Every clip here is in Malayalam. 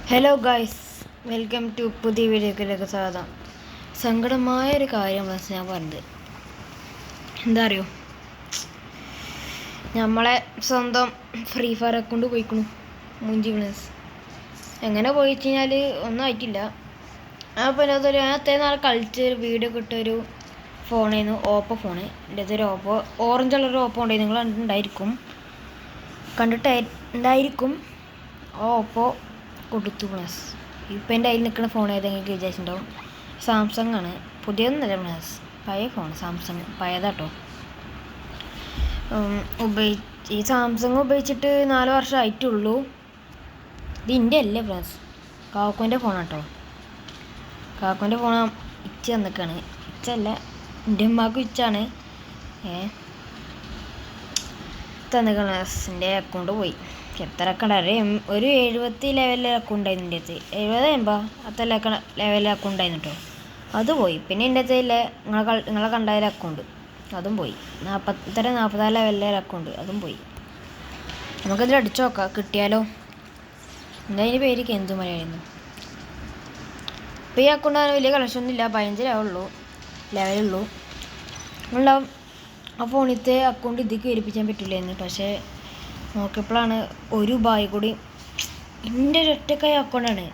ഹലോ ഗൈസ്, വെൽക്കം ടു പുതിയ വീഡിയോയിലേക്ക് സ്വാഗതം. സങ്കടമായൊരു കാര്യമാണ് ഞാൻ പറഞ്ഞത്. എന്താ അറിയോ, നമ്മളെ സ്വന്തം ഫ്രീ ഫയർ അക്കൗണ്ട് പോയിക്കണു. മൂഞ്ചി പ്ലസ് എങ്ങനെ പോയിച്ചു കഴിഞ്ഞാൽ ഒന്നും ആയിട്ടില്ല. അപ്പോൾ അതൊരു അത്രയും നാൾ കളിച്ച് വീഡിയോ കിട്ടിയൊരു ഫോണായിരുന്നു, ഓപ്പോ ഫോണ്. എൻ്റെ ഒരു ഓപ്പോ ഓറഞ്ച് കളർ ഓപ്പോ ഉണ്ടായി, നിങ്ങൾ കണ്ടിട്ടുണ്ടായിരിക്കും. ഓപ്പോ കൊടുത്തു പ്ലസ്. ഇപ്പം എൻ്റെ കയ്യിൽ നിൽക്കുന്ന ഫോൺ ഏതെങ്കിലും വിചാരിച്ചിട്ടുണ്ടാവും. സാംസങ് ആണ്, പുതിയതൊന്നുമല്ല പ്ലസ്, പഴയ ഫോൺ. സാംസങ് പഴയതാട്ടോ. ഈ സാംസങ് ഉപയോഗിച്ചിട്ട് 4 വർഷം ആയിട്ടുള്ളൂ. ഇത് എൻ്റെ അല്ലേ പ്ലസ്, കാക്കുവിൻ്റെ ഫോണാട്ടോ. കാക്കുവിൻ്റെ ഫോൺ ഇച്ച തന്നിക്കാണ്. ഇച്ചല്ല, എൻ്റെ ഉമ്മാക്കും ഇച്ചാണ് തന്നിക്കാണ്. എൻ്റെ അക്കൗണ്ട് പോയി. എത്ര ഉണ്ടായിരുന്നു, ഒരു 70 ലെവലിലെ അക്കൗണ്ട് ഉണ്ടായിരുന്നു എൻ്റെ അടുത്ത്. 70-80 അത്ര ലെവലിലെ അക്കൗണ്ട് ഉണ്ടായിരുന്നു കേട്ടോ. അത് പോയി. പിന്നെ എൻ്റെ അടുത്ത് നിങ്ങളെ കണ്ടായാലും അക്കൗണ്ട് അതും പോയി. 44 ലെവലിലെ അക്കൗണ്ട് അതും പോയി. നമുക്കതിൽ അടിച്ചു നോക്കാം, കിട്ടിയാലോ. എന്താ അതിൻ്റെ പേര്, കെന്തു മലയായിരുന്നു. ഇപ്പോൾ ഈ അക്കൗണ്ട് വലിയ കളക്ഷൻ ഒന്നുമില്ല, 15 ലെവലുള്ളൂ. ഉണ്ടാവും. ആ ഫോണിലത്തെ അക്കൗണ്ട് ഇതിലേക്ക് ഏൽപ്പിക്കാൻ പറ്റില്ലായിരുന്നു. പക്ഷേ നോക്കിയപ്പോഴാണ് ഒരു ബായ് കൂടി, എൻ്റെ ഒറ്റക്കായ അക്കൗണ്ടാണ്.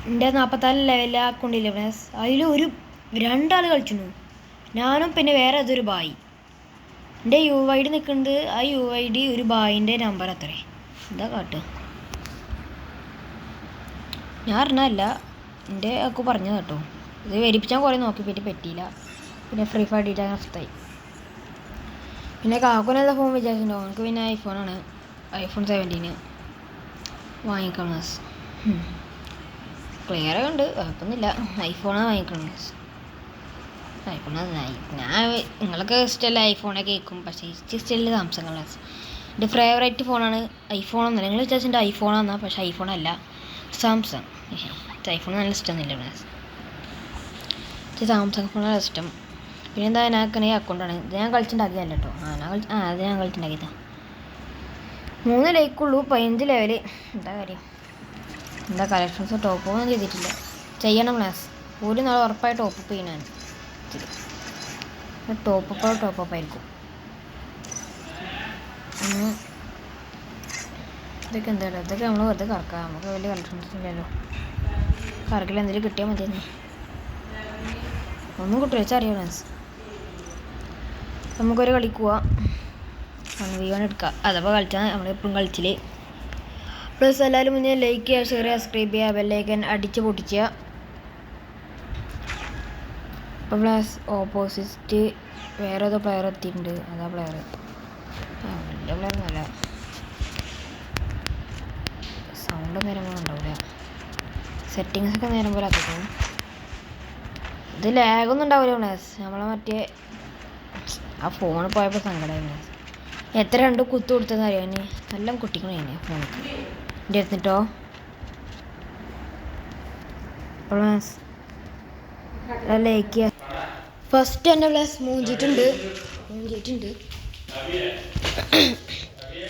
എൻ്റെ 44 ലെവലിലെ അക്കൗണ്ടില്ലേ പ്ലസ്, അതിൽ 2 കളിച്ചിരുന്നു. ഞാനും പിന്നെ വേറെ അതൊരു ബായ്. എൻ്റെ UID നിൽക്കുന്നുണ്ട്. ആ UID ഒരു ബായിൻ്റെ നമ്പർ അത്രേ. എന്താ കാട്ട്, ഞാൻ അറിഞ്ഞല്ല, എൻ്റെ ഒക്കെ പറഞ്ഞത് കേട്ടോ. ഇത് verification കുറേ നോക്കി പറ്റിയില്ല. പിന്നെ ഫ്രീ ഫയർ ഡീറ്റാ നഷ്ടമായി. പിന്നെ കാക്കുനെന്താ ഫോൺ വിചാരിച്ചിട്ടുണ്ടോ, നമുക്ക് പിന്നെ ഐഫോണാണ്, iPhone 17 വാങ്ങിക്കണം. ക്ലിയറൊക്കെ ഉണ്ട്, കുഴപ്പമൊന്നുമില്ല. ഐഫോണാണ് വാങ്ങിക്കണം. ഐഫോൺ നന്നായി. നിങ്ങളൊക്കെ ഇഷ്ടമല്ല ഐഫോണൊക്കെ കേൾക്കും, പക്ഷേ ഇഷ്ടമില്ല സാംസങ് ആണ്. എൻ്റെ ഫേവറേറ്റ് ഫോണാണ്. ഐഫോണൊന്നുമില്ല, നിങ്ങൾ വിചാരിച്ചിട്ട് ഐഫോണാണെന്നാ, പക്ഷേ ഐഫോണല്ല, സാംസങ്. ഐഫോൺ നല്ല ഇഷ്ടമൊന്നുമില്ല. സാംസങ് ഫോണാണ് ഇഷ്ടം. പിന്നെ എന്താ, ഞാനൊക്കെ അക്കൗണ്ടാണ്. ഇത് ഞാൻ കളിച്ചിട്ടുണ്ടാക്കിയതല്ല കേട്ടോ. അത് ഞാൻ കളിച്ചിട്ടുണ്ടാക്കിയതാണ്. 3 ലൈക്കുള്ളൂ, 15 ലെവല്. എന്താ കാര്യം, എന്താ കളക്ഷൻസ് ടോപ്പ് ഒന്നും ചെയ്തിട്ടില്ല. ചെയ്യണം പ്ലസ്. ഒരു നാൾ ഉറപ്പായിട്ട് ടോപ്പ് ചെയ്യാൻ. ടോപ്പ് ആയിരിക്കും. ഇതൊക്കെ എന്താ, ഇതൊക്കെ നമ്മൾ വെറുതെ കറക്കാം. നമുക്ക് വലിയ കളക്ഷൻസ് ഇല്ലല്ലോ. കറക്കിൽ എന്തെങ്കിലും കിട്ടിയാൽ മതിയെന്ന്. ഒന്നും കിട്ടും വെച്ചറിയാം പ്ലസ്. നമുക്കൊരു കളിക്കുക, 1v1 എടുക്കുക. അതപ്പോൾ കളിച്ചാൽ നമ്മളെപ്പോഴും കളിച്ചില്ലേ. പ്ലസ് എല്ലാവരും മുന്നേ ലൈക്ക് ചെയ്യുക, ഷെയർ ചെയ്യുക, സബ്സ്ക്രൈബ് ചെയ്യുക, ബെല്ലൈക്കൻ അടിച്ച് പൊട്ടിക്കുക. അപ്പോൾ പ്ലസ് ഓപ്പോസിറ്റ് വേറെ ഏതോ പ്ലെയർ എത്തിയിട്ടുണ്ട്. അതാ പ്ലെയർ, വലിയ പ്ലെയർ ഒന്നുമല്ല. സൗണ്ട് നേരം പോലെ ഉണ്ടാവില്ല, സെറ്റിങ്സൊക്കെ നേരം പോലെ ആക്കിക്കും. ഇത് ലാഗൊന്നും ഉണ്ടാവില്ല പ്ലസ്. നമ്മളെ മറ്റേ ആ ഫോണിൽ പോയപ്പോൾ സങ്കടമായിരുന്നു. എത്ര 2 കുത്തു കൊടുത്തതെന്ന് അറിയാൻ. നല്ല കുട്ടിക്കണേ ഫോണിക്ക് എൻ്റെ അടുത്തിട്ടോ. പ്ലസ് ലൈക്ക് ഫസ്റ്റ് എൻ്റെ പ്ലസ് മൂഞ്ചിട്ടുണ്ട്.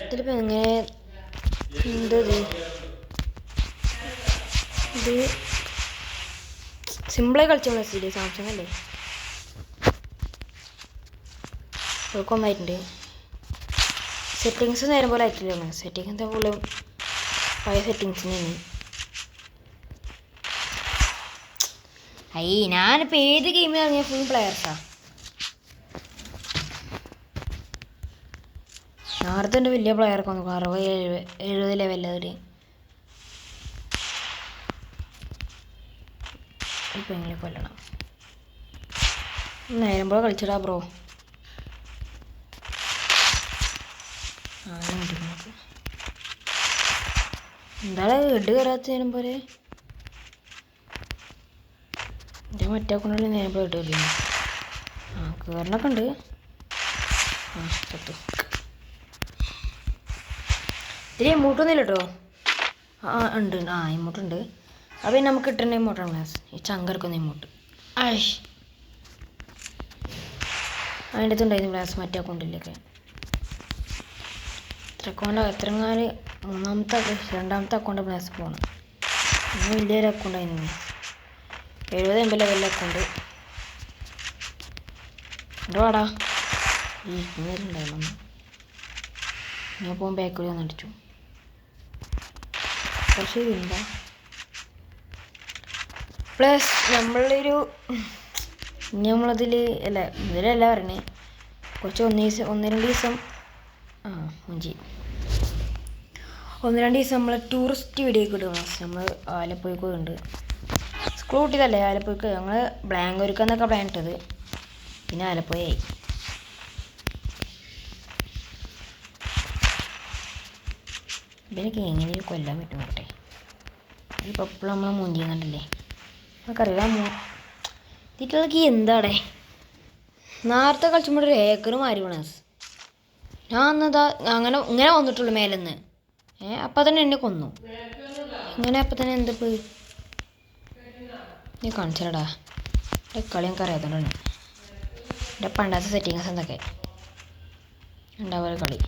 ഇതിലിപ്പോൾ എങ്ങനെ, എന്തത് ഇത് സിമ്പിളായി കളിച്ച പ്ലസ് ഇല്ലേ, സാംസങ് അല്ലേ. ഒന്നായിട്ടുണ്ട്. സെറ്റിങ്സ് നേരം പോലെ ആയിട്ടില്ല. സെറ്റിങ്സ് എന്താ പോലെ പഴയ സെറ്റിങ്സിനാണ്. ഞാനിപ്പോൾ ഏത് ഗെയിമിൽ ഇറങ്ങിയ ഫുൾ പ്ലെയേഴ്സാണ്. നേരത്തെ എൻ്റെ വലിയ പ്ലെയർക്ക് വന്നു 60-70 ലെവലിൽ. ഇപ്പം എങ്ങനെ കൊല്ലണം, നേരം പോലെ കളിച്ചിടാ ബ്രോ. എന്താണ് ഹെഡ് കയറാത്ത നേരം പോലെ. എൻ്റെ മറ്റേ കൊണ്ടുള്ള നേരം പോലെ ഹെഡ് കളിക്കുന്നു. കയറണൊക്കെ ഉണ്ട്. ഇതിൽ ഇമോട്ടൊന്നുമില്ല കേട്ടോ. ഉണ്ട്, ഇമോട്ടുണ്ട്. അപ്പോൾ നമുക്ക് കിട്ടേണ്ട ഇമോട്ടാണ് ക്ലാസ്. ഈ ചങ്കെടുക്കുന്ന ഇമോട്ട്. അതിൻ്റെ അടുത്തുണ്ടായിരുന്നു ക്ലാസ് മറ്റേ അക്കൗണ്ടിലൊക്കെ. അക്കൗണ്ട് എത്രങ്ങാല് രണ്ടാമത്തെ അക്കൗണ്ട് പ്ലസ് പോകണം. ഇന്ന് വലിയൊരു അക്കൗണ്ട് ആയിരുന്നു. 70 ലെവലിലെ അക്കൗണ്ട്. വാടാ ഉണ്ടായിരുന്നു. ഞാൻ പോകുമ്പോൾ ബാക്കിൽ വന്ന് അടിച്ചു. പക്ഷേ എന്താ പ്ലസ് നമ്മളൊരു നമ്മളതിൽ അല്ല ഇതിലല്ല പറഞ്ഞേ, കുറച്ച് 1-2 ദിവസം മുഞ്ചി 1-2 ദിവസം നമ്മൾ ടൂറിസ്റ്റ് വീഡിയോ ഇടുക. നമ്മൾ ആലപ്പുഴക്ക് ഉണ്ട്. സ്കൂൾ കൂട്ടിയതല്ലേ ആലപ്പുഴക്ക്. ഞങ്ങൾ ബ്ലാങ്കൂർക്കെന്നൊക്കെ പ്ലാൻ ഇട്ടത്, പിന്നെ ആലപ്പുഴയായി. ഇവരൊക്കെ എങ്ങനെ കൊല്ലാൻ പറ്റും കേട്ടെ. ഇപ്പോൾ എപ്പോഴും നമ്മൾ മുഞ്ചിയുന്നുണ്ടല്ലേ നമുക്കറിയാം. തീറ്റകളൊക്കെ എന്താടേ നേരത്തെ കളിച്ചുമ്പോൾ ഒരു ഏക്കറ് മാറി വേണം. ഞാൻ എന്നതാ ഇങ്ങനെ വന്നിട്ടുള്ളൂ മേലെന്ന്. അപ്പം തന്നെ എന്നെ കൊന്നു. ഇങ്ങനെ അപ്പം തന്നെ എന്തിപ്പോൾ നീ കാണിച്ചടാ. എൻ്റെ കളി എനിക്ക് അറിയാത്തതുകൊണ്ടാണ്. എൻ്റെ പണ്ടത്തെ സെറ്റിങ്സ് എന്തൊക്കെ ഉണ്ടാവുക കളി.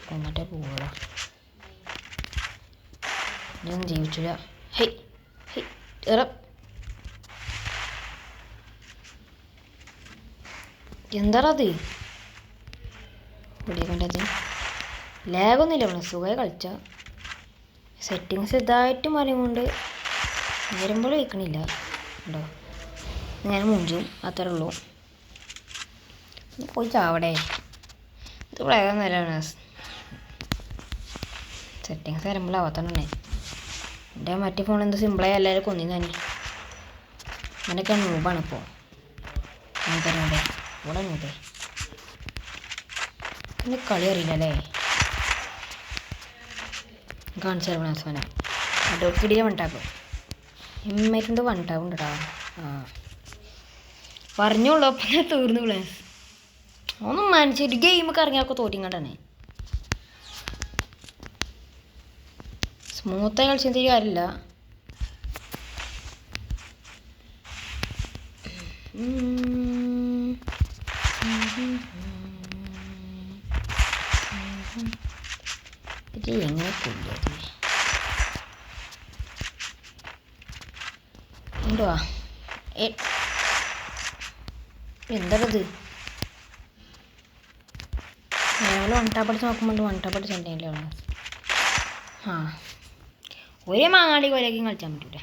കൊന്നിട്ടേ പോവുക. ഞാൻ ജീവിച്ചില്ല. ഹെയ് ഹെയ് എന്താണത് ഇവിടെ കണ്ടത്? ലാഗൊന്നുമില്ല. വേണം സുഖമായി കളിച്ച സെറ്റിങ്സ് ഇതായിട്ട് മാറിയുകൊണ്ട് നേരുമ്പോൾ വയ്ക്കണില്ല ഉണ്ടോ. ഞാൻ മുഞ്ചും അത്രേ ഉള്ളൂ. പോയി ചാവടേ. ഇത് വളരെ നല്ലതാണ്. സെറ്റിങ്സ് വരുമ്പോൾ ആവാത്തന്നെ. എൻ്റെ മറ്റേ ഫോൺ എന്ത് സിമ്പിളായി എല്ലാവരും കൊന്നിന്ന് തന്നെ. അങ്ങനെയൊക്കെ നൂബാണ് ഇപ്പോൾ. നൂബേ ഇവിടെ നൂബേ പിന്നെ കളി അറിയില്ല അല്ലേ. കാണിച്ചു തരണം അവസാനം. ഡോക്കിടിയിലെ വണ്ടാക്കും ഇമ്മേറ്റുണ്ട് വണ്ടാവും കേട്ടോ. പറഞ്ഞോളൂ അപ്പം ഞാൻ തീർന്നു. പ്ലേസ് ഒന്നും മനസ്സിൽ ഗെയിമൊക്കെ ഇറങ്ങിയൊക്കെ തോറ്റിങ്ങാണ്ടാണ്. സ്മൂത്തായി കളിച്ചെന്തൊരു കാര്യമില്ല. എങ്ങനെ കൊല്ലുക എന്തുവാ എന്താണത്? ഞങ്ങൾ വണ്ടാപ്പടിച്ച് നോക്കുമ്പോൾ വണ്ടാപ്പടിച്ച് എന്തെങ്കിലും ഒരേ മാങ്ങാടി കൊലക്കും കളിച്ചാൻ പറ്റൂല.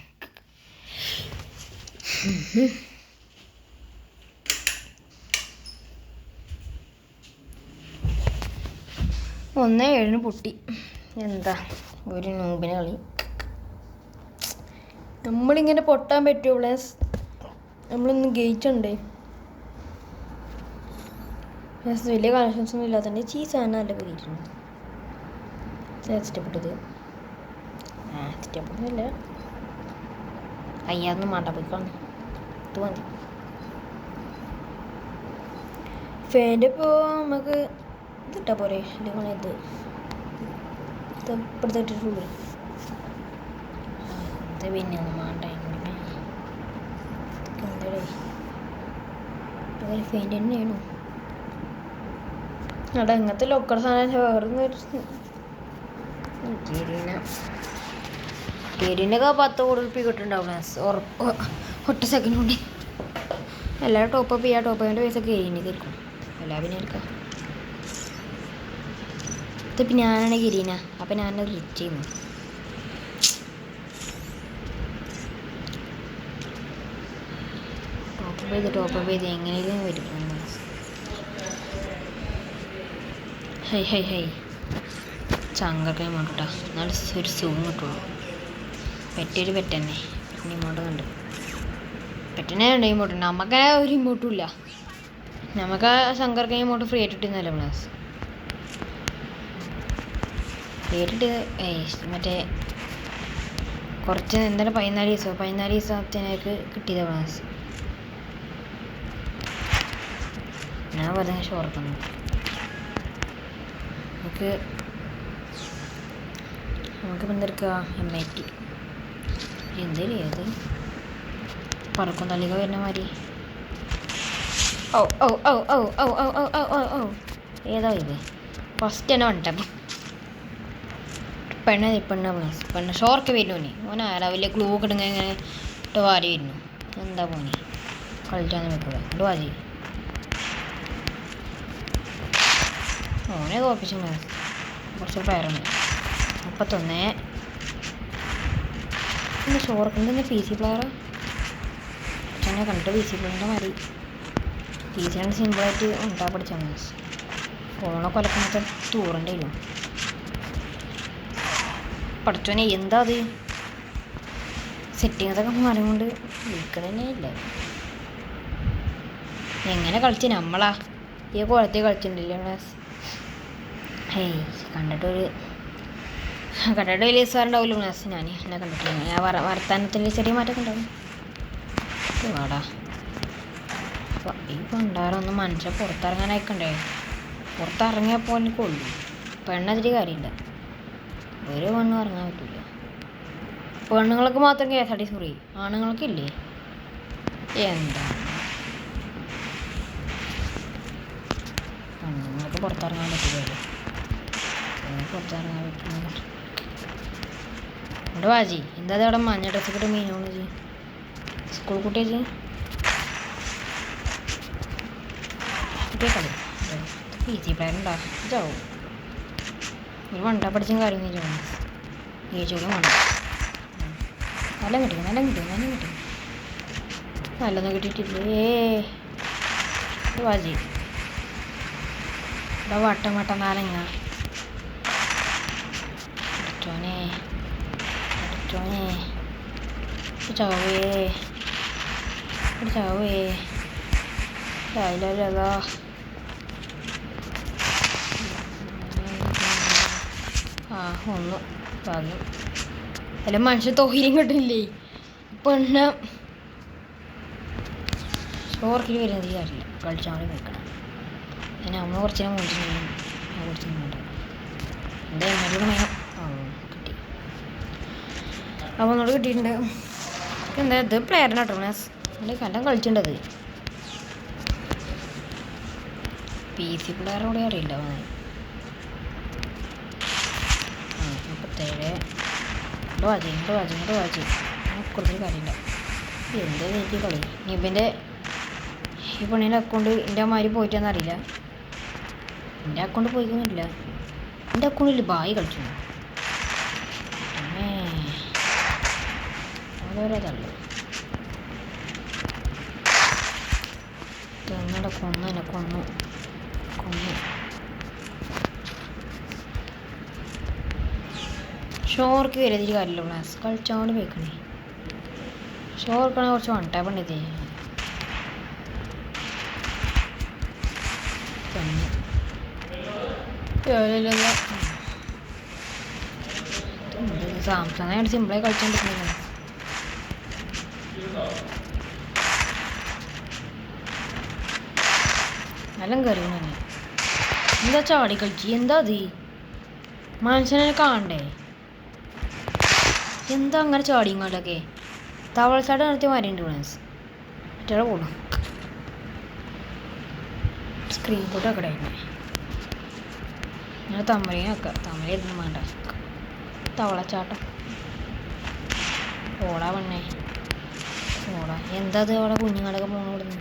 1-7 പൊട്ടി. എന്താ ഒരു നൂബിനെ കളി. നമ്മളിങ്ങനെ പൊട്ടാൻ പറ്റുമോ പ്ലസ്? നമ്മളൊന്ന് ഗെയിച്ചുണ്ടേ. പ്ലസ് വലിയ കളക്ഷൻസ് ഒന്നും ഇല്ലാത്തതുകൊണ്ട് ചീസാണ് നല്ല കയറിയിട്ടുണ്ട്. ഇഷ്ടപ്പെട്ടത് ഇഷ്ടപ്പെടുന്നില്ല. അയ്യാതൊന്നും മാണ്ട പോയിക്കാണ്. ഇത് മതി. ഫാൻ്റെ ഇപ്പോൾ നമുക്ക് ഇതിട്ടാ പോരെ. അല്ലെങ്കിൽ ഇത് ഇപ്പോഴത്തെ ഇട്ടിട്ടുള്ളൂ. ഇത് പിന്നെ ഒന്നും മാണ്ട. എന്താടേ ഫാൻ്റെ തന്നെയാണോ? അവിടെ എങ്ങനത്തെ ലോക്കർ സാധനം വേറൊന്നും. കെരീനൊക്കെ 10 കോടി റുപ്യ കിട്ടുന്നുണ്ടാവും ഉറപ്പ്. ഒറ്റ സെക്കൻഡ് കൊണ്ട് എല്ലാവരും ടോപ്പപ്പ് ചെയ്യുക. ടോപ്പപ്പിൻ്റെ പൈസ കെരീനൊക്കെ ആയിരിക്കും. എല്ലാ പിന്നെ എടുക്കാം. ഇതിപ്പോൾ ഞാനാണ് കെരീന. അപ്പം ഞാൻ റിച്ച് ചെയ്യുന്നു. ടോപ്പപ്പ് ചെയ്ത് എങ്ങനെയും വരും. ഹൈ ഹൈ ഹൈ ചങ്കൊക്കെ ഇമോട്ട് കേട്ടോ. എന്നാലും ഒരു സുഖം കിട്ടുള്ളൂ. പെറ്റൊരു പെറ്റന്നെ. പെറ്റിന് ഇമോട്ട് കണ്ട് പെറ്റനെ ഉണ്ട് ഇമോട്ട്. നമുക്ക് ഒരു ഇമോട്ടും ഇല്ല. നമുക്ക് ശങ്കർക്ക് ഇമോട്ട് ഫ്രീ ആയിട്ട് കിട്ടുന്നല്ലേ പ്ലസ്. ഫ്രീ ആയിട്ട് മറ്റേ കുറച്ച് എന്തായാലും 14 ദിവസത്തിനേക്ക് കിട്ടിയത് പ്ലസ്. ഞാൻ പറഞ്ഞ ഷോർക്കുന്നു. നമുക്കിപ്പോൾ എന്തെടുക്കുക? MIT എന്തേലും ഏത് പറക്കും തള്ളിക വരുന്ന മാതിരി ഓ ഓ ഓ ഓ ഓ ഓ ഓ ഓ ഓ ഓ ഏതാ ഇത് ഫസ്റ്റ് തന്നെ വന്നിട്ടപ്പം പെണ്ണ് ഷോർക്ക് വരുന്നു ഓൻ ആരാ വലിയ ഗ്ലൂ ഒക്കെ ഇടുന്ന ഇങ്ങനെ ഇട്ട് വാരി വരുന്നു എന്താ പോനി കളിച്ചാന്ന് വെക്കൂല ഇട്ട് വാരി ഓനെ തോപ്പിച്ചു കുറച്ച് പേരുണ്ട് 31 പിന്നെ ഷോർക്കിൻ്റെ തന്നെ പി സി പ്ലെയർ പക്ഷേ കണ്ടിട്ട് പി സി പ്ലെയറിൻ്റെ മാറി പി സിയാണ് സിമ്പിളായിട്ട് ഉണ്ടാ പഠിച്ചാൽ മതി ഫോണൊക്കെ കൊലക്കുന്നൊക്കെ തൂറണ്ടല്ലോ പഠിച്ചോനെ എന്താ അത് സെറ്റിങ്സൊക്കെ മാറിക്കൊണ്ട് വിൽക്കണതന്നെ ഇല്ല എങ്ങനെ കളിച്ച് നമ്മളാ ഈ കുളത്തിൽ കളിച്ചിട്ടുണ്ടല്ലേ ഹേയ് കണ്ടിട്ട് വലിയ സാറുണ്ടാവില്ല ക്ലാസ് ഞാൻ എന്നെ കണ്ടിട്ടില്ല ഞാൻ വർത്താനത്തിൻ്റെ ചെറിയ മാറ്റമൊക്കെ ഉണ്ടാവും വാടാ ഈ പണ്ടാരൊന്നും മനുഷ്യൻ പുറത്തിറങ്ങാനായിക്കണ്ടേ പുറത്തിറങ്ങിയപ്പോൾ എനിക്ക് കൊള്ളു പെണ്ണതിരി കാര്യമില്ല ഒരു പെണ്ണും ഇറങ്ങാൻ പറ്റില്ല പെണ്ണുങ്ങൾക്ക് മാത്രം KSRTC ഫ്രീ ആണുങ്ങൾക്കില്ലേ എന്താ പെണ്ണുങ്ങൾക്ക് പുറത്തിറങ്ങാൻ പറ്റില്ലല്ലോ പുറത്തിറങ്ങാൻ പറ്റുന്നില്ല ഇവിടെ വാജി എന്താ അവിടെ മഞ്ഞ ഡ്രസ്സൊക്കെ ഇട്ട് മീനാണ് ജി സ്കൂൾ കുട്ടിയെ ജി കളി പി സി പ്ലെയർ ഉണ്ടാ ഇതാവും ഒരു വണ്ട പഠിച്ചും കാര്യമൊന്നും ചോദിച്ചോളും വേണ്ട നല്ല കിട്ടി നല്ലൊന്നും കിട്ടിയിട്ടില്ലേ വാജി ഇവിടെ വട്ടം നാരങ്ങ ചാവേ രാവിലല്ലോ ഒന്ന് ഭാഗ്യം അല്ല മനുഷ്യ തോഹിലും കിട്ടില്ലേ പെണ്ണ് ഷോർക്കിൽ വരുന്നത് കാര്യമില്ല കളിച്ചാൽ മതി നിൽക്കണം ഞാൻ അമ്മ കുറച്ച് നേരം കുറച്ച് വേണ്ട എന്താ എങ്ങനെയുള്ള വേണം കിട്ടി അപ്പോൾ ഒന്നോട് കിട്ടിയിട്ടുണ്ട് എന്താ ഇത് പ്ലെയറിന് കേട്ടോ ക്ലാസ് എൻ്റെ കണ്ടം കളിച്ചിട്ടുണ്ടത് പി സി പിള്ളേരോടെ അറിയില്ല 37 ഇങ്ങോട്ട് വാജി കുറച്ചൊരു കാര്യമില്ല എന്താ എനിക്ക് കളി ഇനിയിപ്പൻ്റെ ഈ പെണ്ണിൻ്റെ അക്കൗണ്ട് എൻ്റെ മാതിരി പോയിട്ടെന്നറിയില്ല എൻ്റെ അക്കൗണ്ട് പോയിക്കൊന്നുമില്ല എൻ്റെ അക്കൗണ്ടിൽ ബായി കളിച്ചു ഓരോരോ തള്ളു തെങ്ങടെ കൊന്നു ഷോർക്ക് വരതിരി കാര്യമില്ല ക്ലാസ് കളിച്ചോണ്ട് പോയിക്കണേ ഷോർക്കാണ് കുറച്ച് വണ്ടാ പണിതേ സാംസങ് ആയിട്ട് സിമ്പിളായി കളിച്ചോണ്ടിരിക്കുന്നത് നല്ല കയറി തന്നെ എന്താ ചാടി കളിച്ച് എന്താ അത് മനുഷ്യനെ കാണണ്ടേ എന്താ അങ്ങനെ ചാടി ഇങ്ങോട്ടൊക്കെ തവളച്ചാട് നടത്തി മാറിയുണ്ട് ഫ്രണ്ട്സ് മറ്റേ പോടും സ്ക്രീൻ ഷോട്ട് ഒക്കെ ഞാൻ തമ്മലിനൊക്കെ തമ്മലൊന്നും വേണ്ട തവളച്ചാട്ടം ഓടാ പെണ്ണേ ഓടാ എന്താ അത് അവിടെ കുഞ്ഞുങ്ങളൊക്കെ പോകണം ഇവിടുന്ന്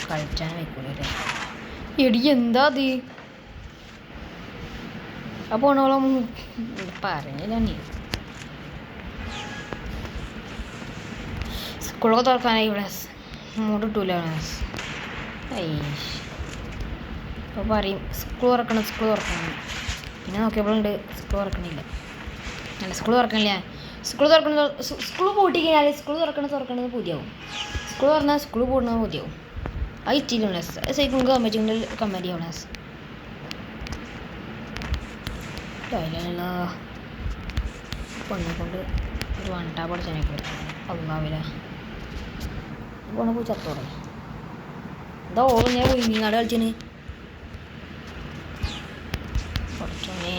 കളിച്ചാൻ വെക്കൂലേ എടി എന്താ അത് ആ പോണോളം പറഞ്ഞില്ല നീ സ്കൂളൊക്കെ തുറക്കാനായി ഇവിടെ മൂട് കിട്ടൂല അപ്പോൾ പറയും സ്കൂൾ തുറക്കണം പിന്നെ നോക്കിയപ്പോഴുണ്ട് സ്കൂൾ തുറക്കണില്ല അല്ല സ്കൂൾ തുറക്കണില്ല സ്കൂൾ പൂട്ടി കഴിഞ്ഞാൽ സ്കൂൾ തുറക്കണത് പൂതിയാവും സ്കൂൾ തുറന്നാൽ സ്കൂൾ പൂട്ടുന്നത് പൂതിയാവും അത് ഇച്ചില്ല സൈക്കിൾ കമൻറ്റ് ചെയ്യണം പെണ്ണെ കൊണ്ട് ഒരു വണ്ടാ പഠിച്ചതിനെ കുറിച്ച് അള്ളാവില പോണ പോയി ചത്തോടെ എന്താ ഓളം ഞാൻ പോയി മീനാട് കളിച്ചിന് കുറച്ചോനെ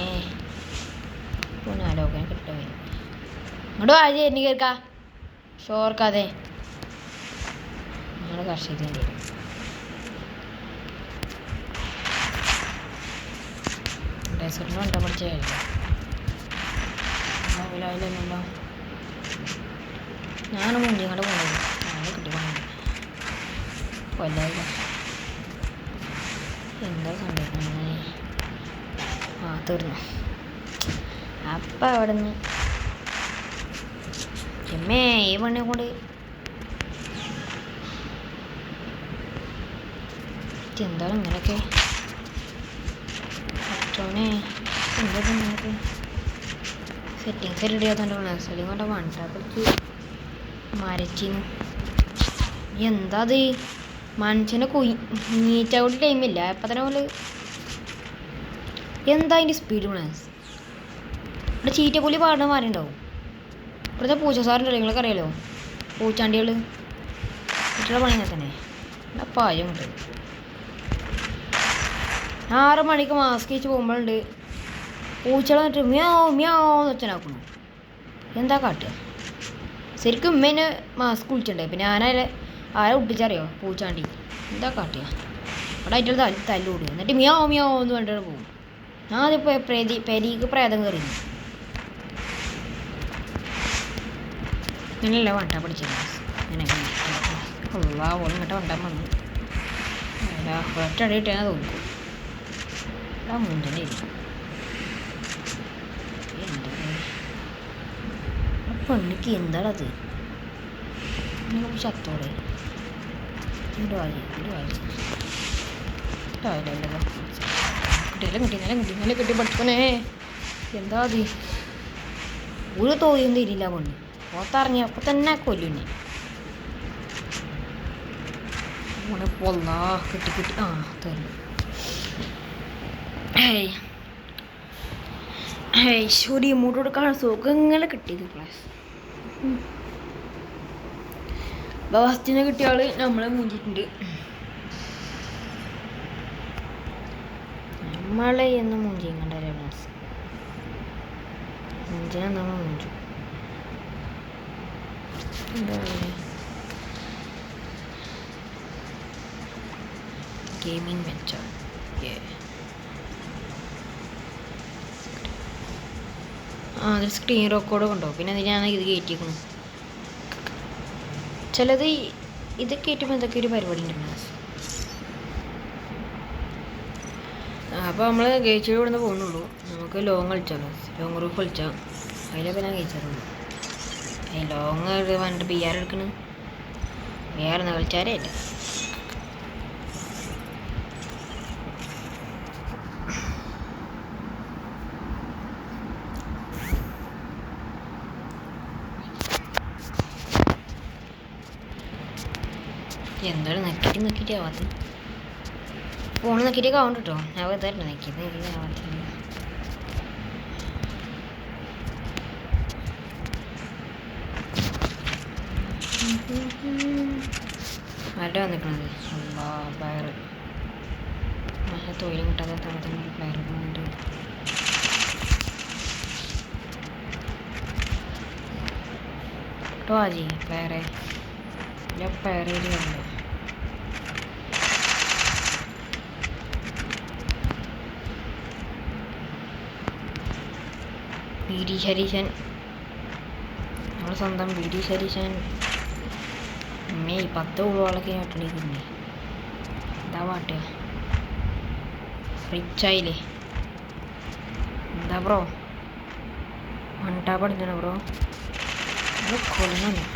പൊന്നാലോകനെ കിട്ടുക ഇങ്ങോട്ട് വാഴ എന്നെ കേൾക്കാം ഷോർക്കാതെ നമ്മൾ കർഷകേണ്ടി വരും. ഡെസേർട്ടിന് വണ്ട പഠിച്ച കഴിയില്ല വിലായില്ലല്ലോ. ഞാനും മുന്തി ഇങ്ങോട്ട് പോകുന്നത് ഞാനും കിട്ടി പോകുന്നത് കൊല്ലായില്ല. എന്താ സംഭവിക്കുന്നത്? തീർന്നു. അപ്പം അവിടെ നിന്ന് ചെമ്മേ ഈ പണിയെ കൊണ്ട് എന്താണ് ഇങ്ങനെയൊക്കെ അച്ഛനെ എന്താ ഇങ്ങനെയൊക്കെ സെറ്റിങ്സ് റെഡി ആകാത്തോണ്ടാണ് സ്ഥലം കൊണ്ട് വണ്ട പിടിച്ച് മരച്ചിന്ന്. എന്താ അത് മനുഷ്യനെ നീറ്റായിട്ട് ടൈമില്ല എപ്പം തന്നെ പോലെ. എന്താ അതിൻ്റെ സ്പീഡ് പ്ലാൻസ് ഇവിടെ ചീറ്റപ്പുലി പാടുന്ന മാരുണ്ടാവും. ഇവിടുത്തെ പൂച്ച സാറുണ്ടല്ലോ നിങ്ങളൊക്കെ അറിയാലോ, പൂച്ചാണ്ടികൾ കുട്ടിയുടെ പണി തന്നെ എന്നാ പായമുണ്ട്. 6 മണിക്ക് മാസ്ക് വെച്ച് പോകുമ്പോഴുണ്ട് പൂച്ചകൾ വന്നിട്ട് മ്യാവ് മ്യാവെന്ന് ഒച്ചനാക്കുന്നു. എന്താ കാട്ടുക? ശരിക്കും ഉമ്മേനെ മാസ്ക് കുളിച്ചിട്ടുണ്ടേ. പിന്നെ ആരെ ഒട്ടിച്ചറിയോ പൂച്ചാണ്ടി. എന്താ കാട്ടുക? അവിടെ ആയിട്ട് തല്ലുകൂടുക എന്നിട്ട് മ്യാവ് മ്യാവ് എന്ന് പറഞ്ഞിട്ട് പോകും. ഞാനിപ്പോൾ പെരീക്ക് പ്രേതം കയറി ഇങ്ങനെയല്ല വണ്ട പഠിച്ചത്. ഇങ്ങനെ ഉള്ള ഓളം ഇങ്ങോട്ട് വണ്ടാൻ വന്നു ഒറ്റ അടി കിട്ടിയാൽ തോന്നുന്നു. ആ മുന്തനെ പെണ്ണിക്ക് എന്താണത് ചത്തോടെ കുട്ടികളെ കിട്ടി പഠിക്കണേ. എന്താ അത് ഒരു തോന്നും തരില്ല പെണ്ണ് പുറത്തിറങ്ങി അപ്പം തന്നെ കൊല്ലുന്നെ. പൊല്ലാ കിട്ടി തരും. ശരി മൂട്ടോട് കാണാൻ സുഖങ്ങളെ കിട്ടിയത് ക്ലാസ്. ഫസ്റ്റിനെ കിട്ടിയ ആള് നമ്മളെ മൂഞ്ചിട്ടുണ്ട്. നമ്മളെ എന്ന് മൂഞ്ചി കണ്ടല്ലേ ക്ലാസ് മൂഞ്ചിനെ നമ്മൾ മൂഞ്ചു. എന്താ ഗെയിമിംഗ് വെച്ചോ അതിൽ സ്ക്രീൻ റെക്കോർഡ് കൊണ്ടോ. പിന്നെ അതിനാണ് ഇത് കയറ്റിയിരിക്കുന്നു. ചിലത് ഇത് കയറ്റുമ്പോൾ എന്തൊക്കെ ഒരു പരിപാടി ഉണ്ട് ക്ലാസ്. അപ്പോൾ നമ്മൾ ഗേച്ചിൽ ഇവിടെ നിന്ന് പോകുന്നുള്ളൂ. നമുക്ക് ലോങ് കളിച്ചാലോ, ലോങ് റൂഫ് കളിച്ചാൽ അതിലൊക്കെ ഞാൻ കഴിച്ചാറുള്ളൂ. ലോങ് വന്നിട്ട് ബിആർ എടുക്കണ്. ബിആർ ഒന്ന് കളിച്ചാലേ ഇല്ല. എന്താണ് നക്കിയിട്ട് ആവാത്ത ഫോണ് നക്കിയിട്ട് ആവണ്ട കേട്ടോ. ഞാൻ വെറുതെ നക്കിയത് ആവാത്ത ആരുടെ വന്നിക്കണത് പ്ലെയർ നല്ല തൊഴിലും കിട്ടാത്ത തരത്തിലുള്ള പ്ലെയർ ഉണ്ട്. കേട്ടോ ആജി പ്ലെയറെ പ്ലെയർ ഏരിയുണ്ട്. ബി ഡി ശരീശൻ നമ്മുടെ സ്വന്തം ബി ഡി ശരീശൻ. 10 ഗോളൊക്കെ ഇട്ടിരിക്കുന്നേ. എന്താ പാട്ടുക റിച്ചായില്ലേ? എന്താ ബ്രോ മണ്ടാ പഠിക്കണം ബ്രോ കൊല്ലണം.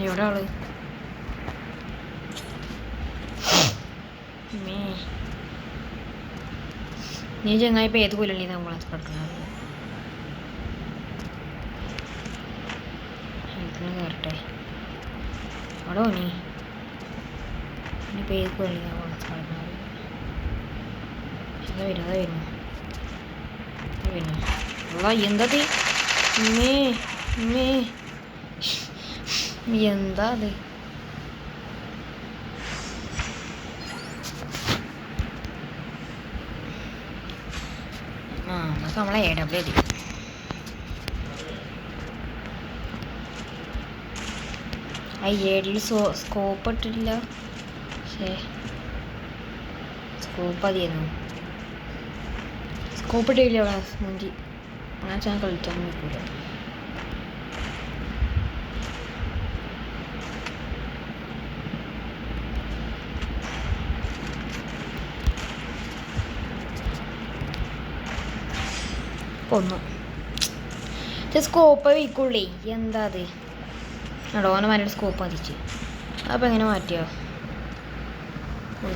എവിടെ ആള്? നീ ചങ്ങായി ഇപ്പം ഏത് കൊല്ലണി നമ്മളെ കിടക്കുന്നത്? ഇതിന് കയറട്ടെ. അവിടെ ഓനി ഇനി പേര് കളിക്കാൻ വരുന്നു അല്ല എന്തത് എന്താ അത് അതൊക്കെ നമ്മളെ AW എത്തി ഏടിൽ സ്കോപ്പ് ഇട്ടിട്ടില്ല പക്ഷേ സ്കോപ്പ് അതിയായിരുന്നു സ്കോപ്പ് ഇട്ടില്ല അവിടെ മുഞ്ചി അങ്ങനെ ഞാൻ കളിക്കാൻ നിൽക്കില്ല കൊന്നു സ്കോപ്പ് വീക്കുള്ളേ എന്താ അത് ഓനെ മരയുടെ സ്കോപ്പ് മതിച്ച് അപ്പം എങ്ങനെ മാറ്റിയോ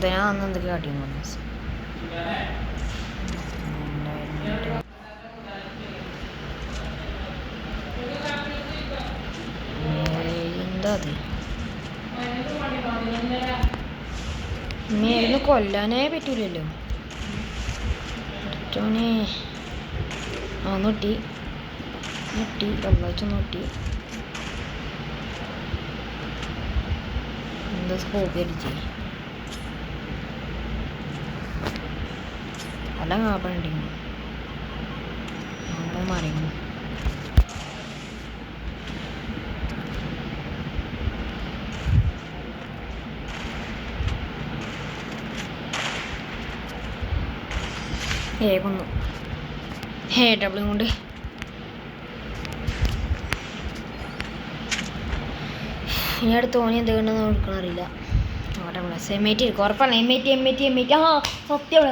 ഞാൻ അന്ന് എന്തൊക്കെ കാട്ടിയെന്ന് പറഞ്ഞു എന്താ അത് ഇനി കൊല്ലാനേ പറ്റൂലല്ലോ പറ്റോനെ നൊട്ടി വെള്ളാഴ്ച നൊട്ടി എന്താ സ്കോപ്പ് അടിച്ച് അല്ല കാപ്പണ്ടിരുന്നു നമ്മളെ മറിയുന്നു കൊന്നു AW കൊണ്ട് ഇനി അടുത്ത് ഓണി എന്തെങ്കിലും കൊടുക്കണറിയില്ല അവിടെ MAT ഇരിക്കും ഉറപ്പാണ് MAT ആ സത്യം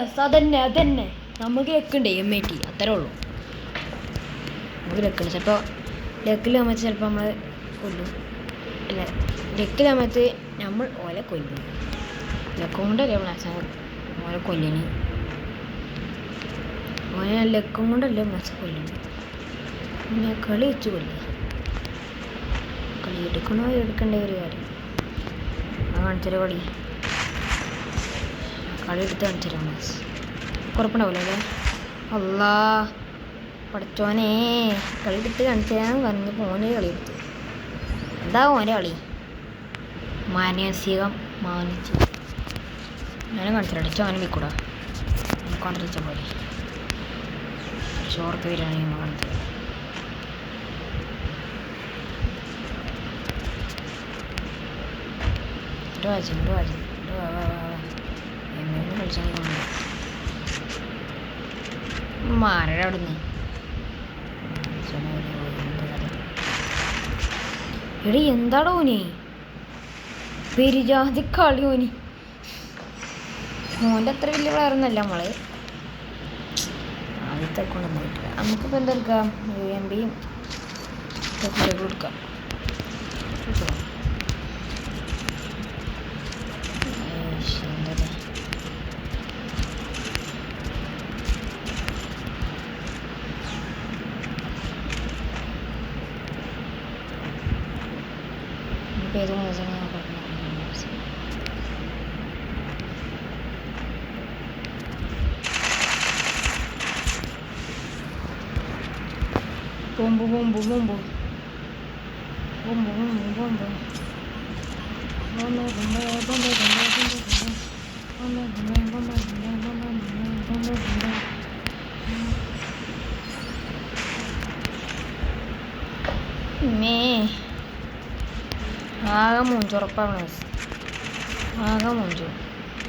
അതന്നെ നമുക്ക് ലെക്കുണ്ടേ MAT അത്രേ ഉള്ളൂ നമുക്ക് ലെക്കുണ്ട് ചിലപ്പോൾ ലെക്കിൽ സമയത്ത് ചിലപ്പോൾ നമ്മൾ കൊല്ലും അല്ല ലെക്കിൽ സമയത്ത് നമ്മൾ ഓലെ കൊല്ലും ലെക്കും കൊണ്ടല്ലേ ഓലെ കൊല്ലിന് ഓനെ ലെക്കും കൊണ്ടല്ലേ കൊല്ലുന്നു പിന്നെ കളി വെച്ച് കൊല്ലുക കളി എടുക്കേണ്ട ഒരു കാര്യം കാണിച്ചൊരു കളി എടുത്ത് കാണിച്ചരാം കുഴപ്പമുണ്ടാവില്ല അല്ലേ അല്ലാ പഠിച്ചോനെ കളി എടുത്ത് കാണിച്ചാൽ പറഞ്ഞ് പോനെ കളി എടുത്ത് എന്താ ഓൻ്റെ കളി മാനിച്ച് ഞാനും കാണിച്ചില്ല അടിച്ചോ അങ്ങനെ വിൽക്കൂടാ കൊണ്ടിരിച്ച പോലെ ചോർക്ക് വരികയാണെങ്കിൽ നമ്മൾ കാണിച്ചത് എന്നെ കളിച്ചാൽ മാരയുടെ അവിടുന്ന് എടി എന്താടോ ഓനെ പെരുജാതി കളി ഓനി മോൻ്റെ അത്ര വലിയ പ്ലെയറൊന്നുമല്ല നമ്മള് ആദ്യത്തെ കൊണ്ടൊന്നും കിട്ടില്ല നമുക്കിപ്പോൾ എന്താ എടുക്കാം UMPയും കൊടുക്കാം എന്താ ഏത് മോശം bombo ആകെ മൂഞ്ചുറപ്പാണ് ആകെ മൂഞ്ചു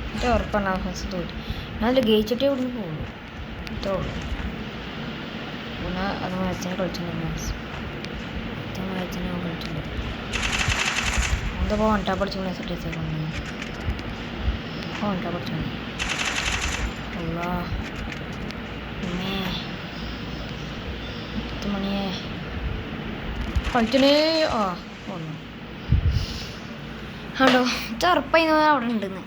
എൻ്റെ ഉറപ്പാണ് ഫസ്റ്റ് തോറ്റി ഞാനത് ഗയിച്ചിട്ടേ ഇവിടുന്ന് പോകുള്ളൂ ഇത്രേ ഉള്ളൂ പിന്നെ അത് മാച്ചിനെ കളിച്ചിട്ടുണ്ട് മാച്ചിനെ കളിച്ചിട്ടുണ്ട് എന്തപ്പോൾ വണ്ടാ പഠിച്ചു സെറ്റേഴ്സൊക്കെ വണ്ടാ പഠിച്ചു അല്ലാ പിന്നെ 10 മണിയെ കളിച്ചനേ ഒന്നു ഹലോ ചെറുപ്പായി അവിടെ ഉണ്ടെന്ന്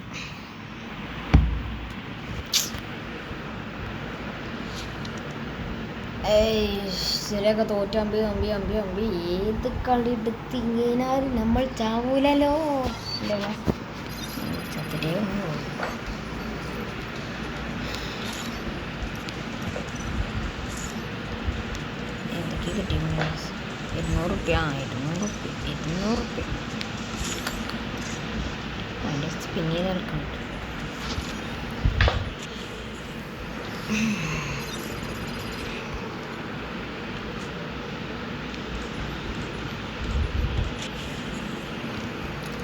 ശരിയൊക്കെ തോറ്റ് അമ്പി അമ്പി അമ്പി അമ്പി ഏത് കളി എടുത്ത് ഇങ്ങനെ നമ്മൾ ചാവൂലല്ലോ ചത്തിട്ടേ ഒന്ന് എന്തൊക്കെ കിട്ടി 200 റുപ്യ 200 റുപ്യ അതിൻ്റെ സ്പിൻ ചെയ്ത് നടക്കണം.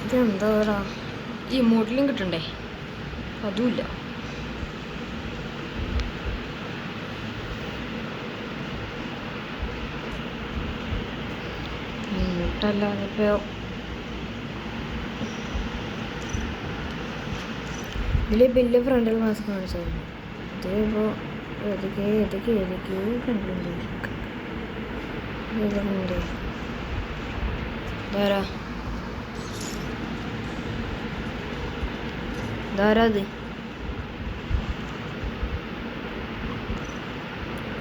ഇതെന്താ ഈ മോഡലും കിട്ടണ്ടേ? അതുമില്ല. മൂട്ടല്ലാതെ ഇപ്പോൾ ഇതിൽ വലിയ ഫ്രണ്ടിൽ മാസ്ക് കാണിച്ചായിരുന്നു. ഇതിപ്പോൾ ഏതൊക്കെ ഫ്രണ്ടിലുണ്ട്. ധാരാ അത്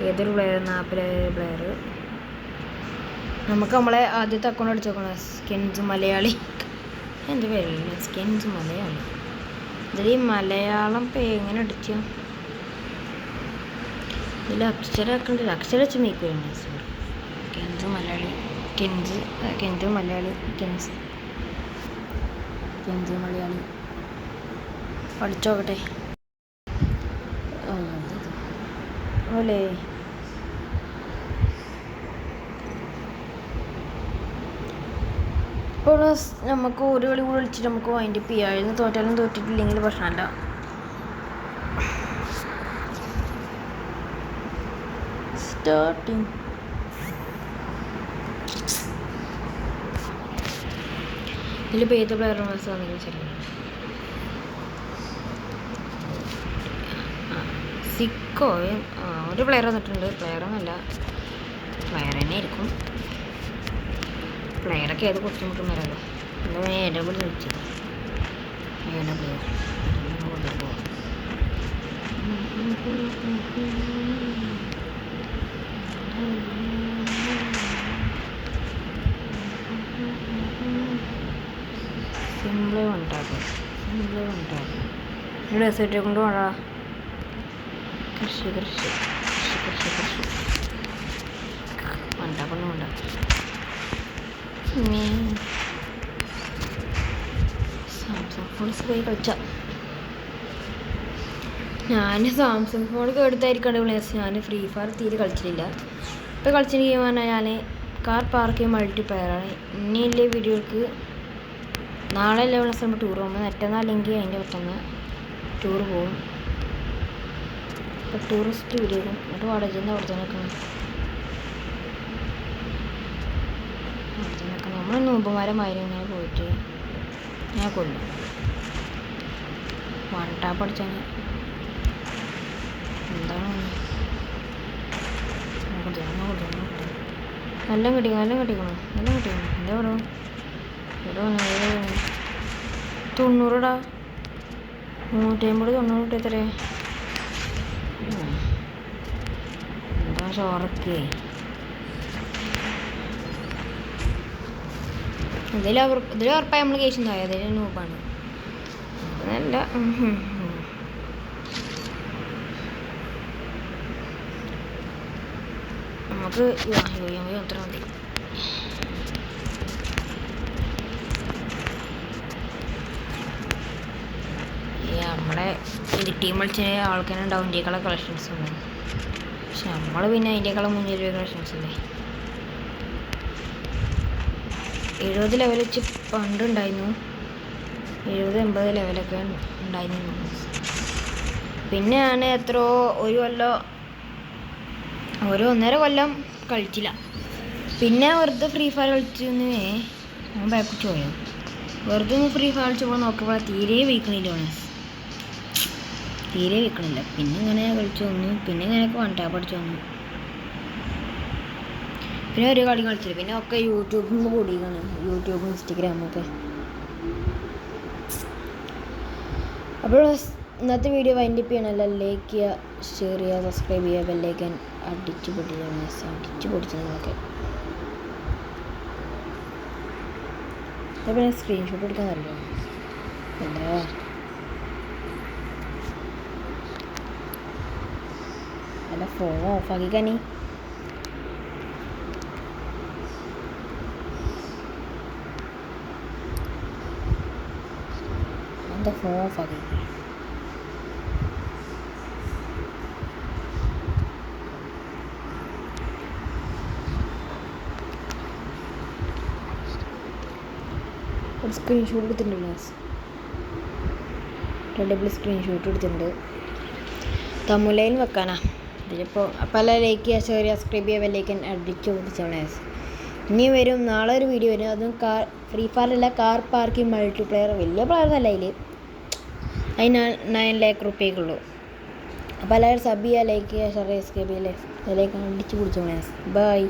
ഏതൊരു പ്ലെയർ 40 പ്ലെയർ. നമുക്ക് നമ്മളെ ആദ്യത്തെ അക്കൗണ്ട് അടിച്ചു നോക്കണം. സ്കിൻസ് മലയാളി എന്ത് പേരല്ലേ? സ്കിൻസ് മലയാളി. ഇതിൽ മലയാളം എങ്ങനെ അടിച്ചു? ഇതിൽ അക്ഷരം ആക്കണ്ടില്ല. അക്ഷരം വെച്ച് മേക്കുവാണ്. കെൻസ് മലയാളി കെൻസ് മലയാളി പഠിച്ചോക്കട്ടെ അല്ലേ? ഇപ്പോൾ നമുക്ക് ഒരു കളി കൂടെ വിളിച്ചിട്ട് നമുക്ക് വൈൻഡപ്പ് ചെയ്യാമായിരുന്നു. തോറ്റാലും തോറ്റിട്ടില്ലെങ്കിൽ പ്രശ്നമല്ല. സ്റ്റാർട്ടിങ് ഇതിലിപ്പോൾ ഏത് പ്ലെയർ മനസ്സിലാണെങ്കിൽ ശരി. സിക്കോ ഒരു പ്ലെയർ വന്നിട്ടുണ്ട്. പ്ലെയറൊന്നുമല്ല, പ്ലെയർ തന്നെ ആയിരിക്കും. പ്ലെയറൊക്കെ ഏത് കുറച്ചും മുട്ടും വരാമല്ലോ. എന്താ എഡബിൾ വിളിച്ചത്? എഡബിൾ സിമ്പിള് ഉണ്ടാകും. ഇവിടെ സെറ്റ് കൊണ്ട് വേണ കൃഷി ഉണ്ടാക്കുന്നുണ്ട്. സാംസങ് ഫോൺസ് പോയി കളിച്ച ഞാൻ സാംസങ് ഫോൺ എടുത്തായിരിക്കണ്ട പ്ലേസ്. ഞാൻ ഫ്രീ ഫയർ തീരെ കളിച്ചിട്ടില്ല. ഇപ്പോൾ കളിച്ചിട്ട് ഗെയിം പറഞ്ഞാൽ ഞാൻ കാർ പാർക്ക് മൾട്ടിപ്ലെയറാണ്. ഇനിയുള്ള വീഡിയോക്ക് നാളെ ലെവൽ സ്ഥലം ടൂർ പോകുമ്പോൾ മറ്റന്നാളെങ്കിൽ അതിൻ്റെ പെട്ടെന്ന് ടൂർ പോകും. ഇപ്പോൾ ടൂറിസ്റ്റ് വീഡിയോ എന്നിട്ട് കോളേജിൻ്റെ അവിടെ തന്നെ നമ്മൾ നോമ്പുമാരമാര് ഇങ്ങനെ പോയിട്ട് ഞാൻ കൊല്ലും. വൺടാപ്പ് അടിച്ചാൽ എന്താണ് നല്ല കിട്ടിക്കണം. എന്താ ഇവിടെ 90 150 കിട്ടി. എത്രേ എന്താ ചോറൊക്കെ ഇതിൽ ഉറപ്പായി നമ്മൾ കേസ് ഉണ്ടായി. അതിൽ നൂപ്പാണ് നല്ല നമുക്ക് അത്ര മതി. നമ്മളെ ഇത് ടീം കളിച്ച ആൾക്കാരെ ഉണ്ടാവും ഇന്ത്യക്കുള്ള കളക്ഷൻസ് ഉണ്ട്. പക്ഷെ നമ്മൾ പിന്നെ അതിൻ്റെക്കാളും മുന്നിൽ കളക്ഷൻസ് അല്ലേ. 70 ലെവൽ വെച്ച് പണ്ടുണ്ടായിരുന്നു. 70-80 ലെവലൊക്കെ ഉണ്ടായിരുന്നു. പിന്നെ ഞാൻ എത്രയോ ഒരു കൊല്ലം 1.5 കൊല്ലം കളിച്ചില്ല. പിന്നെ വെറുതെ ഫ്രീ ഫയർ കളിച്ചെന്ന് ഞാൻ ബാക്കിച്ച് പോയോ. വെറുതെ ഫ്രീ ഫയർ കളിച്ചപ്പോൾ നോക്കുമ്പോൾ തീരെ വീക്കണില്ല. പിന്നെ ഇങ്ങനെ കളിച്ചു വന്നു. പിന്നെ ഇങ്ങനെയൊക്കെ വൺടാപ്പ് അടിച്ചു വന്നു. പിന്നെ ഒരു കളി കളിച്ചില്ല. പിന്നെ ഒക്കെ യൂട്യൂബിൽ നിന്ന് കൂടിയാണ്. യൂട്യൂബും ഇൻസ്റ്റഗ്രാമും ഒക്കെ. അപ്പോൾ ഇന്നത്തെ വീഡിയോ വൈൻഡപ്പ് ചെയ്യണമല്ലോ. ലൈക്ക് ചെയ്യുക, ഷെയർ ചെയ്യുക, സബ്സ്ക്രൈബ് ചെയ്യുക, ബെല്ലൈക്കൻ അടിച്ചു പൊടിച്ചു നിങ്ങളൊക്കെ. പിന്നെ സ്ക്രീൻഷോട്ട് എടുക്കാൻ അറിയോ? എന്താ അല്ല ഫോൺ ഓഫാക്കിക്കാനി. എന്താ ഫോൺ ഓഫാക്കി? ഒരു സ്ക്രീൻഷോട്ട് എടുത്തിട്ടുണ്ടല്ലോ, സ്ക്രീൻഷോട്ട് എടുത്തിട്ടുണ്ട്. തമുലയിൽ വെക്കാനാ ഇതിലിപ്പോൾ. പല ലൈക്ക് ചെയ്യുക, ഷെയർ ചെയ്യുക, സബ്സ്ക്രൈബ് ചെയ്യുക, ബെല്ലൈക്കൻ അടിച്ചു പൊട്ടിച്ചാണ്. ഇനി വരും നാളെ ഒരു വീഡിയോ വരും. അതും ഫ്രീ ഫയറല്ല, കാർ പാർക്കിംഗ് മൾട്ടിപ്ലെയർ. വലിയ പ്ലെയർ അല്ല അതിൽ. അതിന് 9 lakh റുപ്യക്കുള്ളൂ. അപ്പോൾ എല്ലാവരും സബ് ചെയ്യുക, ലൈക്ക് ചെയ്യുക, ഷെയർ ചെയ്യുക, സബ്സ്ക്രൈബ് ചെയ്യുക, ബെല്ലൈക്കൻ അടിച്ചു പൊടിച്ചാണ്. ബൈ.